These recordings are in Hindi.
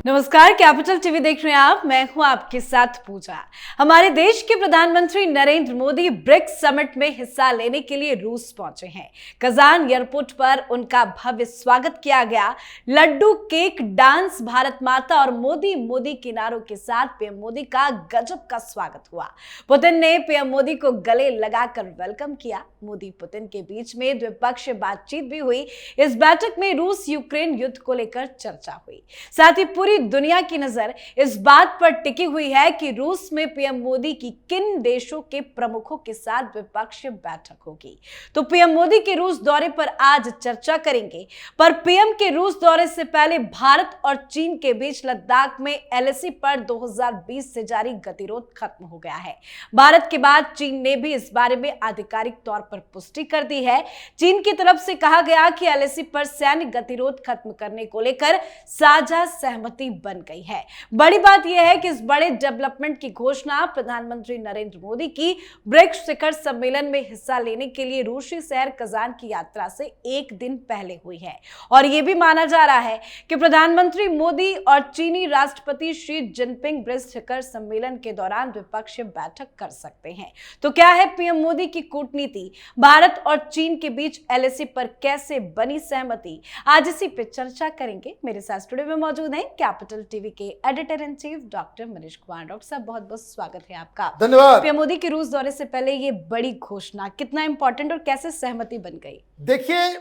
नमस्कार, कैपिटल टीवी देख रहे हैं आप। मैं हूं आपके साथ पूजा। हमारे देश के प्रधानमंत्री नरेंद्र मोदी ब्रिक्स समिट में हिस्सा लेने के लिए रूस पहुंचे हैं। कजान एयरपोर्ट पर उनका भव्य स्वागत किया गया। लड्डू, केक, डांस, भारत माता और मोदी के नारों के साथ पीएम मोदी का गजब का स्वागत हुआ। पुतिन ने पीएम मोदी को गले लगाकर वेलकम किया। मोदी पुतिन के बीच में द्विपक्षीय बातचीत भी हुई। इस बैठक में रूस यूक्रेन युद्ध को लेकर चर्चा हुई। साथ ही पूरी दुनिया की नजर इस बात पर टिकी हुई है कि रूस में पीएम मोदी की किन देशों के प्रमुखों के साथ द्विपक्षीय बैठक होगी। तो पीएम मोदी के रूस दौरे पर आज चर्चा करेंगे। पर पीएम के रूस दौरे से पहले भारत और चीन के बीच लद्दाख में एलएसी पर 2020 से जारी गतिरोध खत्म हो गया है। भारत के बाद चीन ने भी इस बारे में आधिकारिक तौर पर पुष्टि कर दी है। चीन की तरफ से कहा गया कि एलएसी पर सैन्य गतिरोध खत्म करने को लेकर साझा सहमति बन गई है। बड़ी बात यह है कि इस बड़े डेवलपमेंट की घोषणा प्रधानमंत्री नरेंद्र मोदी की ब्रिक्स शिखर सम्मेलन में हिस्सा लेने के लिए रूसी शहर कजान की यात्रा से एक दिन पहले हुई है। और यह भी माना जा रहा है कि प्रधानमंत्री मोदी और चीनी राष्ट्रपति शी जिनपिंग ब्रिक्स शिखर सम्मेलन के दौरान द्विपक्षीय बैठक कर सकते हैं। तो क्या है पीएम मोदी की कूटनीति? भारत और चीन के बीच एलएसी पर कैसे बनी सहमति? आज इसी पे चर्चा करेंगे। मेरे साथ स्टूडियो में मौजूद हैं कैपिटल टीवी के editor in chief doctor Manish Kumar. Doctor साहब, बहुत बहुत स्वागत है आपका। धन्यवाद। पीएम मोदी के रूस दौरे से पहले ये बड़ी घोषणा कितना इंपॉर्टेंट और कैसे सहमति बन गई? देखिए,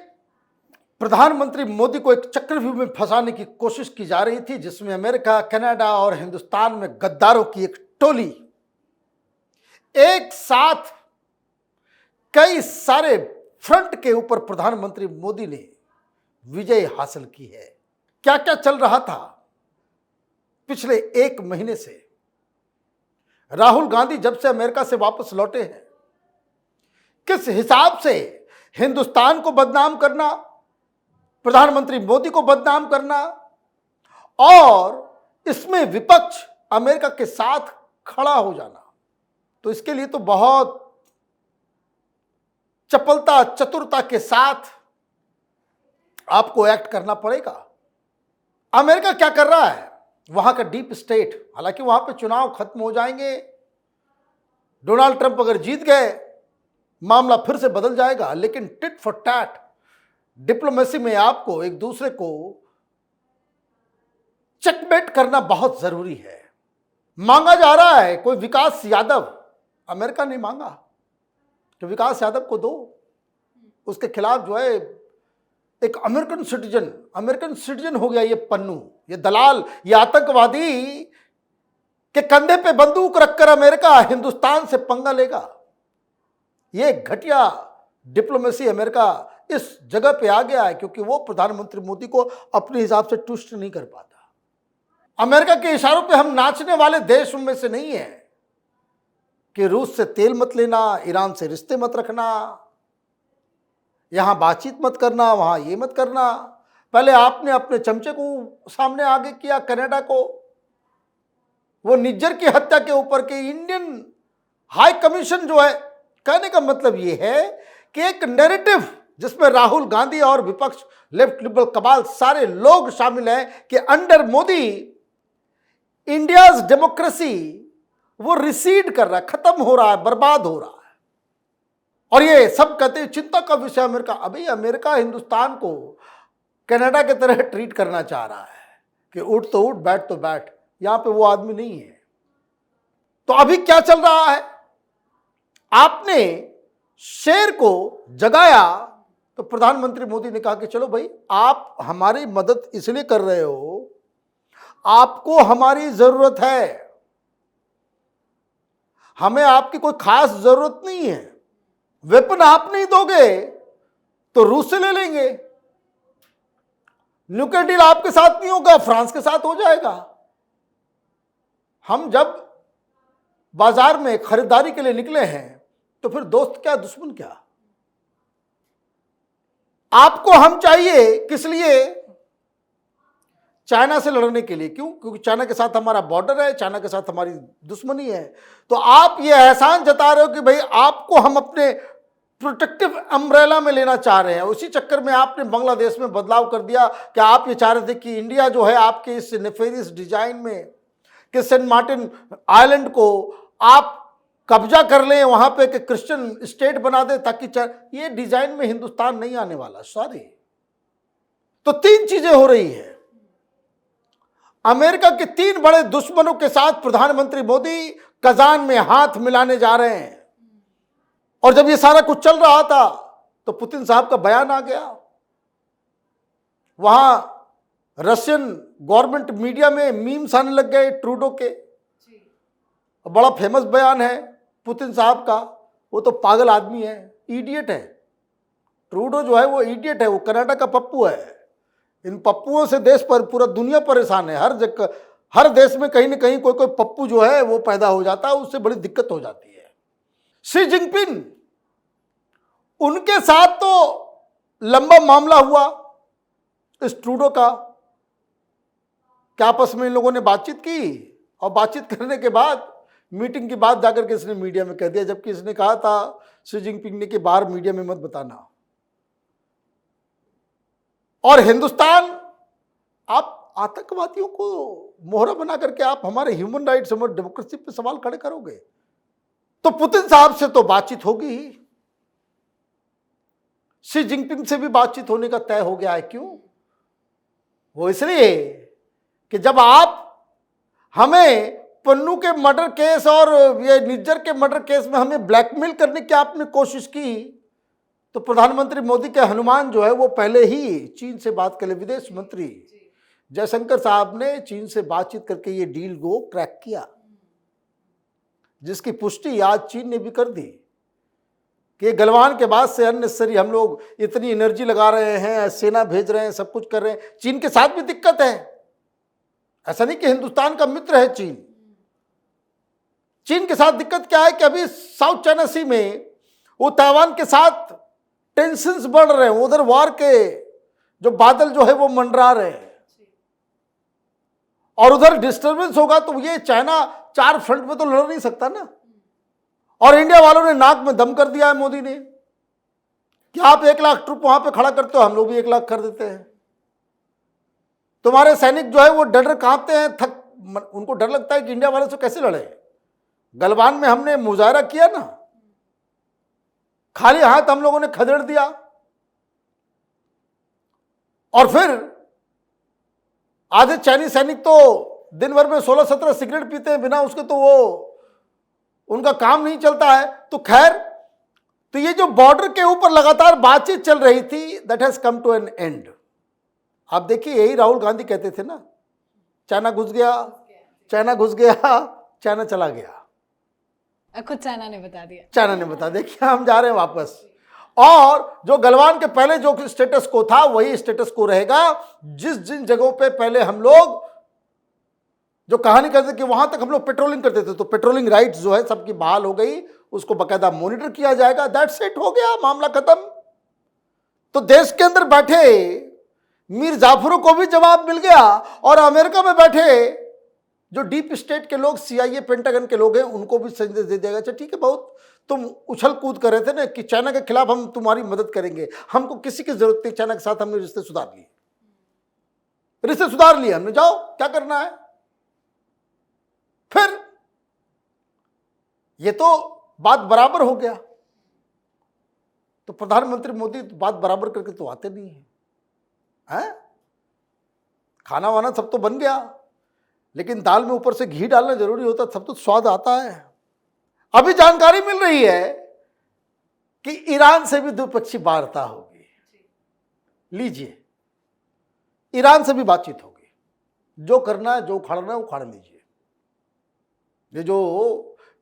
प्रधानमंत्री मोदी को एक चक्रव्यूह में फंसाने की कोशिश की जा रही थी, जिसमें अमेरिका, कनाडा और हिंदुस्तान में गद्दारों की एक टोली एक साथ कई सारे फ्रंट के ऊपर प्रधानमंत्री मोदी ने विजय हासिल की है। क्या क्या चल रहा था पिछले एक महीने से? राहुल गांधी जब से अमेरिका से वापस लौटे हैं, किस हिसाब से हिंदुस्तान को बदनाम करना, प्रधानमंत्री मोदी को बदनाम करना और इसमें विपक्ष अमेरिका के साथ खड़ा हो जाना, तो इसके लिए तो बहुत चपलता, चतुरता के साथ आपको एक्ट करना पड़ेगा। अमेरिका क्या कर रहा है? वहां का डीप स्टेट, हालांकि वहां पे चुनाव खत्म हो जाएंगे, डोनाल्ड ट्रंप अगर जीत गए मामला फिर से बदल जाएगा, लेकिन टिट फॉर टैट डिप्लोमेसी में आपको एक दूसरे को चेकमेट करना बहुत जरूरी है। मांगा जा रहा है कोई विकास यादव, अमेरिका ने मांगा कि विकास यादव को दो, उसके खिलाफ जो है एक अमेरिकन सिटीजन हो गया ये पन्नू, ये दलाल, ये आतंकवादी के कंधे पे बंदूक रखकर अमेरिका हिंदुस्तान से पंगा लेगा। ये घटिया डिप्लोमेसी अमेरिका इस जगह पे आ गया है क्योंकि वो प्रधानमंत्री मोदी को अपने हिसाब से तुष्ट नहीं कर पाता। अमेरिका के इशारों पे हम नाचने वाले देश उनमें से नहीं है कि रूस से तेल मत लेना, ईरान से रिश्ते मत रखना, यहां बातचीत मत करना, वहां ये मत करना। पहले आपने अपने चमचे को सामने आगे किया, कनाडा को, वो निज्जर की हत्या के ऊपर के इंडियन हाई कमीशन जो है, कहने का मतलब ये है कि एक नैरेटिव जिसमें राहुल गांधी और विपक्ष, लेफ्ट लिबरल कबाल, सारे लोग शामिल हैं कि अंडर मोदी इंडियाज डेमोक्रेसी वो रिसीड कर रहा है, खत्म हो रहा है, बर्बाद हो रहा है। और ये सब कहते हैं चिंता का विषय अमेरिका। अभी अमेरिका हिंदुस्तान को कनाडा की तरह ट्रीट करना चाह रहा है कि उठ तो उठ, बैठ तो बैठ। यहां पे वो आदमी नहीं है। तो अभी क्या चल रहा है? आपने शेर को जगाया तो प्रधानमंत्री मोदी ने कहा कि चलो भाई, आप हमारी मदद इसलिए कर रहे हो, आपको हमारी जरूरत है, हमें आपकी कोई खास जरूरत नहीं है। वेपन आप नहीं दोगे तो रूस से ले लेंगे। न्यूक्लियर डील आपके साथ नहीं होगा, फ्रांस के साथ हो जाएगा। हम जब बाजार में खरीदारी के लिए निकले हैं तो फिर दोस्त क्या, दुश्मन क्या? आपको हम चाहिए किस लिए? चाइना से लड़ने के लिए। क्यों? क्योंकि चाइना के साथ हमारा बॉर्डर है, चाइना के साथ हमारी दुश्मनी है। तो आप ये एहसान जता रहे हो कि भाई आपको हम अपने प्रोटेक्टिव अम्ब्रेला में लेना चाह रहे हैं। उसी चक्कर में आपने बांग्लादेश में बदलाव कर दिया कि आप ये चाह रहे थे कि इंडिया जो है आपके इस नेफेरियस डिजाइन में कि सेंट मार्टिन आइलैंड को आप कब्जा कर लें वहां पे कि क्रिश्चियन स्टेट बना दे, ताकि ये डिजाइन में हिंदुस्तान नहीं आने वाला। सॉरी। तो तीन चीजें हो रही है। अमेरिका के तीन बड़े दुश्मनों के साथ प्रधानमंत्री मोदी कजान में हाथ मिलाने जा रहे हैं। और जब ये सारा कुछ चल रहा था तो पुतिन साहब का बयान आ गया। वहां रशियन गवर्नमेंट मीडिया में मीम्स आने लग गए ट्रूडो के। बड़ा फेमस बयान है पुतिन साहब का। वो तो पागल आदमी है, इडियट है। ट्रूडो जो है वो इडियट है, वो कनाडा का पप्पू है। इन पप्पुओं से देश पर पूरा दुनिया परेशान है। हर जगह हर देश में कहीं ना कहीं कोई कोई पप्पू जो है वो पैदा हो जाता है, उससे बड़ी दिक्कत हो जाती है। शी जिनपिंग, उनके साथ तो लंबा मामला हुआ इस ट्रूडो का कि आपस में इन लोगों ने बातचीत की, और बातचीत करने के बाद मीटिंग की बात जाकर के इसने मीडिया में कह दिया, जबकि इसने कहा था शी जिनपिंग ने कि बाहर मीडिया में मत बताना। और हिंदुस्तान, आप आतंकवादियों को मोहरा बना करके आप हमारे ह्यूमन राइट्स और डेमोक्रेसी पे सवाल खड़े करोगे, तो पुतिन साहब से तो बातचीत होगी ही। शी जिनपिंग से भी बातचीत होने का तय हो गया है। क्यों? वो इसलिए कि जब आप हमें पन्नू के मर्डर केस और ये निज्जर के मर्डर केस में हमें ब्लैकमेल करने की आपने कोशिश की, तो प्रधानमंत्री मोदी के हनुमान जो है वो पहले ही चीन से बात कर ले। विदेश मंत्री जयशंकर साहब ने चीन से बातचीत करके ये डील को क्रैक किया, जिसकी पुष्टि आज चीन ने भी कर दी कि गलवान के बाद से अननेसेसरी हम लोग इतनी एनर्जी लगा रहे हैं, सेना भेज रहे हैं, सब कुछ कर रहे हैं। चीन के साथ भी दिक्कत है। ऐसा नहीं कि हिंदुस्तान का मित्र है चीन। चीन के साथ दिक्कत क्या है कि अभी साउथ चाइना सी में वो ताइवान के साथ टेंशंस बढ़ रहे हैं। उधर वार के जो बादल जो है वो मंडरा रहे हैं, और उधर डिस्टर्बेंस होगा तो ये चाइना चार फ्रंट में तो लड़ नहीं सकता ना। और इंडिया वालों ने नाक में दम कर दिया है मोदी ने कि आप 1 लाख ट्रुप वहां पे खड़ा करते हो, हम लोग भी 1 लाख कर देते हैं। तुम्हारे सैनिक जो है वो डर कांपते हैं, उनको डर लगता है कि इंडिया वालों से कैसे लड़े। गलवान में हमने मुजाहरा किया ना, खाली हाथ हम लोगों ने खदेड़ दिया, और फिर आधे चाइनीज सैनिक तो दिन भर में 16-17 सिगरेट पीते हैं, बिना उसके तो वो उनका काम नहीं चलता है। तो खैर, तो ये जो बॉर्डर के ऊपर लगातार बातचीत चल रही थी, that has come to an end. आप देखिए, यही राहुल गांधी कहते थे ना, चाइना घुस गया, चाइना घुस गया, चाइना चला गया। खुद चाइना ने बता दिया, चाइना ने बता दिया कि हम जा रहे हैं वापस। और जो गलवान के पहले जो स्टेटस को था वही स्टेटस को रहेगा। जिन जगहों पे पहले हम लोग जो कहानी करते कि वहां तक हम लोग पेट्रोलिंग करते थे, तो पेट्रोलिंग राइट्स जो है सबकी बहाल हो गई, उसको बाकायदा मॉनिटर किया जाएगा। दैट्स इट, हो गया मामला खत्म। तो देश के अंदर बैठे मीर जाफरों को भी जवाब मिल गया, और अमेरिका में बैठे जो डीप स्टेट के लोग, CIA पेंटागन के लोग हैं, उनको भी संदेश दे देगा, अच्छा ठीक है, बहुत तुम उछल कूद कर रहे थे ना कि चाइना के खिलाफ हम तुम्हारी मदद करेंगे, हमको किसी की जरूरत नहीं, चाइना के साथ हमने रिश्ते सुधार लिए, रिश्ते सुधार लिए हमने, जाओ क्या करना है। फिर ये तो बात बराबर हो गया। तो प्रधानमंत्री मोदी बात बराबर करके तो आते नहीं है। खाना वाना सब तो बन गया, लेकिन दाल में ऊपर से घी डालना जरूरी होता, सब तो स्वाद आता है। अभी जानकारी मिल रही है कि ईरान से भी द्विपक्षीय वार्ता होगी। लीजिए, ईरान से भी बातचीत होगी। जो करना है, जो उखाड़ना है उखाड़ लीजिए। ये जो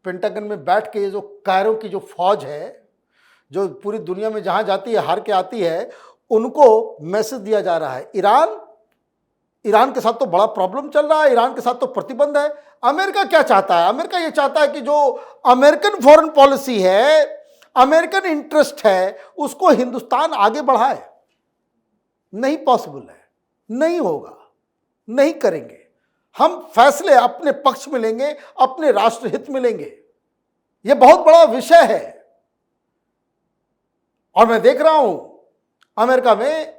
पेंटागन में बैठ के ये जो कायरो की जो फौज है, जो पूरी दुनिया में जहां जाती है हार के आती है, उनको मैसेज दिया जा रहा है। ईरान के साथ तो बड़ा प्रॉब्लम चल रहा है, ईरान के साथ तो प्रतिबंध है। अमेरिका क्या चाहता है? अमेरिका ये चाहता है कि जो अमेरिकन फॉरेन पॉलिसी है, अमेरिकन इंटरेस्ट है, उसको हिंदुस्तान आगे बढ़ाए। नहीं पॉसिबल है, नहीं होगा, नहीं करेंगे। हम फैसले अपने पक्ष में लेंगे, अपने राष्ट्रहित में लेंगे। यह बहुत बड़ा विषय है। और मैं देख रहा हूं अमेरिका में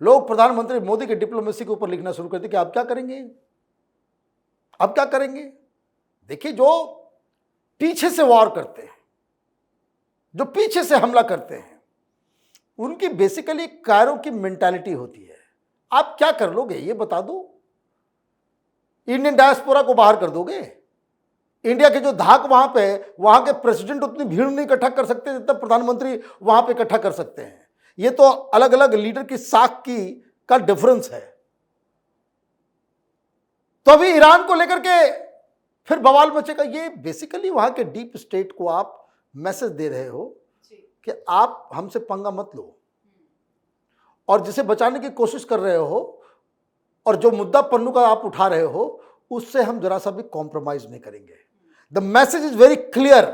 लोग प्रधानमंत्री मोदी के डिप्लोमेसी के ऊपर लिखना शुरू कर दिए कि आप क्या करेंगे, अब क्या करेंगे। देखिए, जो पीछे से वॉर करते हैं, जो पीछे से हमला करते हैं, उनकी बेसिकली कायरों की मेंटालिटी होती है, आप क्या कर लोगे ये बता दो। इंडियन डायस्पोरा को बाहर कर दोगे? इंडिया के जो धाक वहां पे, वहां के प्रेसिडेंट उतनी भीड़ नहीं इकट्ठा कर सकते जितना प्रधानमंत्री वहां पे इकट्ठा कर सकते हैं। ये तो अलग अलग लीडर की साख की का डिफरेंस है। तो अभी ईरान को लेकर के फिर बवाल मचेगा। ये बेसिकली वहां के डीप स्टेट को आप मैसेज दे रहे हो कि आप हमसे पंगा मत लो, और जिसे बचाने की कोशिश कर रहे हो और जो मुद्दा पन्नू का आप उठा रहे हो उससे हम जरा सा भी कॉम्प्रोमाइज नहीं करेंगे। The message is very clear,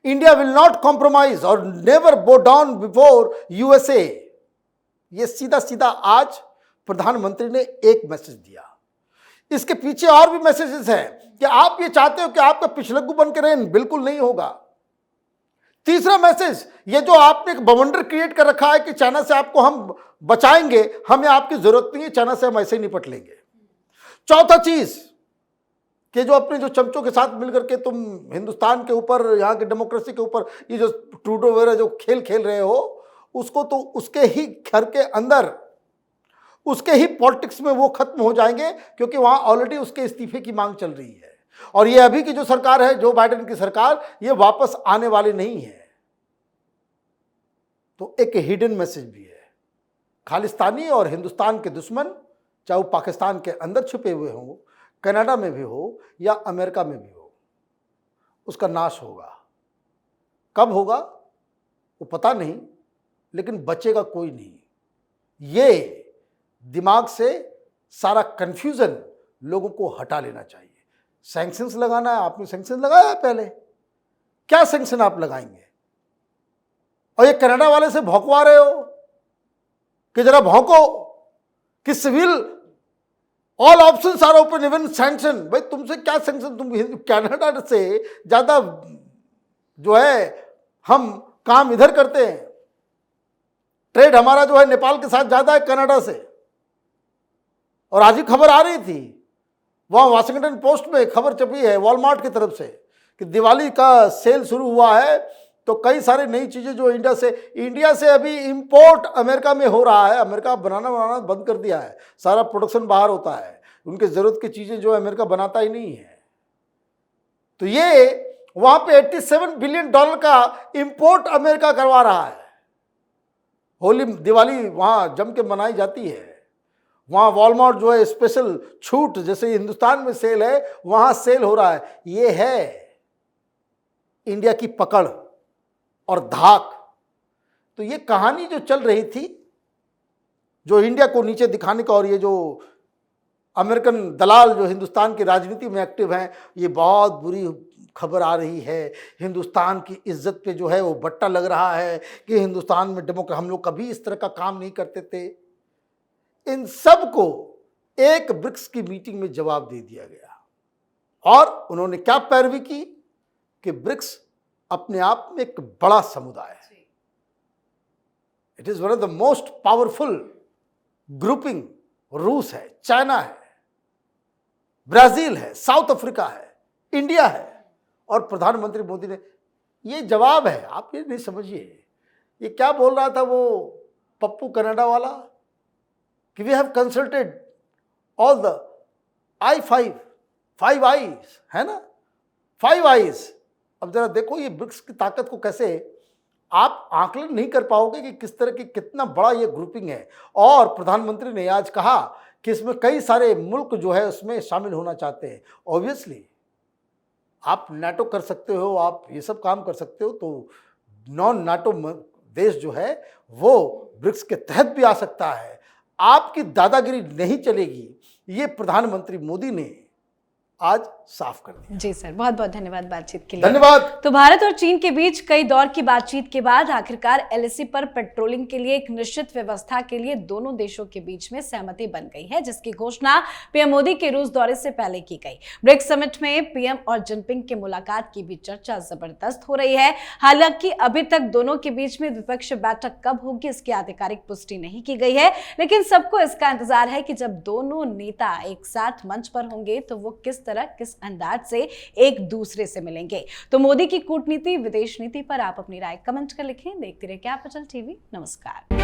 India will not compromise और never bow down before USA. ये सीधा सीधा आज प्रधानमंत्री ने एक मैसेज दिया। इसके पीछे और भी मैसेजेस हैं कि आप ये चाहते हो कि आपका पिछलग्गू बन के रहें, बिल्कुल नहीं होगा। तीसरा मैसेज, ये जो आपने एक बवंडर क्रिएट कर रखा है कि चाइना से आपको हम बचाएंगे, हमें आपकी जरूरत नहीं है, चाइना से हम ऐसे ही निपट लेंगे। चौथा चीज कि जो अपने जो चमचों के साथ मिलकर के तुम हिंदुस्तान के ऊपर, यहाँ की डेमोक्रेसी के ऊपर ये जो ट्रूडो वगैरह जो खेल खेल रहे हो, उसको तो उसके ही घर के अंदर, उसके ही पॉलिटिक्स में वो खत्म हो जाएंगे, क्योंकि वहां ऑलरेडी उसके इस्तीफे की मांग चल रही है। और ये अभी की जो सरकार है, जो बाइडेन की सरकार, ये वापस आने वाली नहीं है। तो एक हिडन मैसेज भी है। खालिस्तानी और हिंदुस्तान के दुश्मन, चाहे वो पाकिस्तान के अंदर छुपे हुए हों, कनाडा में भी हो या अमेरिका में भी हो, उसका नाश होगा। कब होगा वो पता नहीं, लेकिन बचेगा कोई नहीं। ये दिमाग से सारा कंफ्यूजन लोगों को हटा लेना चाहिए। सैंक्शंस लगाना है, आपने सैंक्शन लगाया है पहले, क्या सैंक्शन आप लगाएंगे? और ये कनाडा वाले से भौंकवा रहे हो कि जरा भौंको कि civil all options are open even sanction. भाई तुमसे क्या सैंक्शन, तुम कनाडा से ज्यादा जो है हम काम इधर करते हैं। ट्रेड हमारा जो है नेपाल के साथ ज्यादा है कनाडा से। और आज ही खबर आ रही थी, वहां वाशिंगटन पोस्ट में खबर छपी है वॉलमार्ट की तरफ से कि दिवाली का सेल शुरू हुआ है, तो कई सारी नई चीजें जो इंडिया से अभी इंपोर्ट अमेरिका में हो रहा है। अमेरिका बनाना बंद कर दिया है, सारा प्रोडक्शन बाहर होता है, उनके जरूरत की चीजें जो अमेरिका बनाता ही नहीं है। तो ये वहां पे $87 बिलियन का इंपोर्ट अमेरिका करवा रहा है। होली दिवाली वहां जम के मनाई जाती है। वहां वॉलमार्ट जो है स्पेशल छूट, जैसे हिंदुस्तान में सेल है वहां सेल हो रहा है। ये है इंडिया की पकड़ और धाक। तो ये कहानी जो चल रही थी, जो इंडिया को नीचे दिखाने का, और ये जो अमेरिकन दलाल जो हिंदुस्तान की राजनीति में एक्टिव हैं, ये बहुत बुरी खबर आ रही है। हिंदुस्तान की इज्जत पे जो है वो बट्टा लग रहा है कि हिंदुस्तान में हम लोग कभी इस तरह का काम नहीं करते थे। इन सब को एक ब्रिक्स की मीटिंग में जवाब दे दिया गया। और उन्होंने क्या पैरवी की कि ब्रिक्स अपने आप में एक बड़ा समुदाय है। It is one of the most powerful grouping. रूस है, चाइना है, ब्राजील है, साउथ अफ्रीका है, इंडिया है। और प्रधानमंत्री मोदी ने ये जवाब है। आप ये नहीं समझिए, ये क्या बोल रहा था वो पप्पू कनाडा वाला कि we have consulted all the five eyes, है ना, 5 आईज। अब जरा देखो ये ब्रिक्स की ताकत को कैसे आप आकलन नहीं कर पाओगे कि किस तरह की, कितना बड़ा ये ग्रुपिंग है। और प्रधानमंत्री ने आज कहा कि इसमें कई सारे मुल्क जो है उसमें शामिल होना चाहते हैं। ऑब्वियसली आप नाटो कर सकते हो, आप ये सब काम कर सकते हो, तो नॉन नाटो देश जो है वो ब्रिक्स के तहत भी आ सकता है। आपकी दादागिरी नहीं चलेगी। ये प्रधानमंत्री मोदी ने आज साफ कर दिया। जी सर, बहुत बहुत धन्यवाद बातचीत के लिए। धन्यवाद। तो भारत और चीन के बीच कई दौर की बातचीत के बाद आखिरकार एलएसी पर पेट्रोलिंग के लिए एक निश्चित व्यवस्था के लिए दोनों देशों के बीच में सहमति बन गई है, जिसकी घोषणा पीएम मोदी के रूस दौरे से पहले की गई। ब्रिक्स समिट में पीएम और जिनपिंग की मुलाकात की भी चर्चा जबरदस्त हो रही है। हालांकि अभी तक दोनों के बीच में द्विपक्षीय बैठक कब होगी इसकी आधिकारिक पुष्टि नहीं की गई है, लेकिन सबको इसका इंतजार है कि जब दोनों नेता एक साथ मंच पर होंगे तो वो किस तरह किस अंदाज से एक दूसरे से मिलेंगे। तो मोदी की कूटनीति, विदेश नीति पर आप अपनी राय कमेंट कर लिखें। देखते रहिए कैपिटल टीवी। नमस्कार।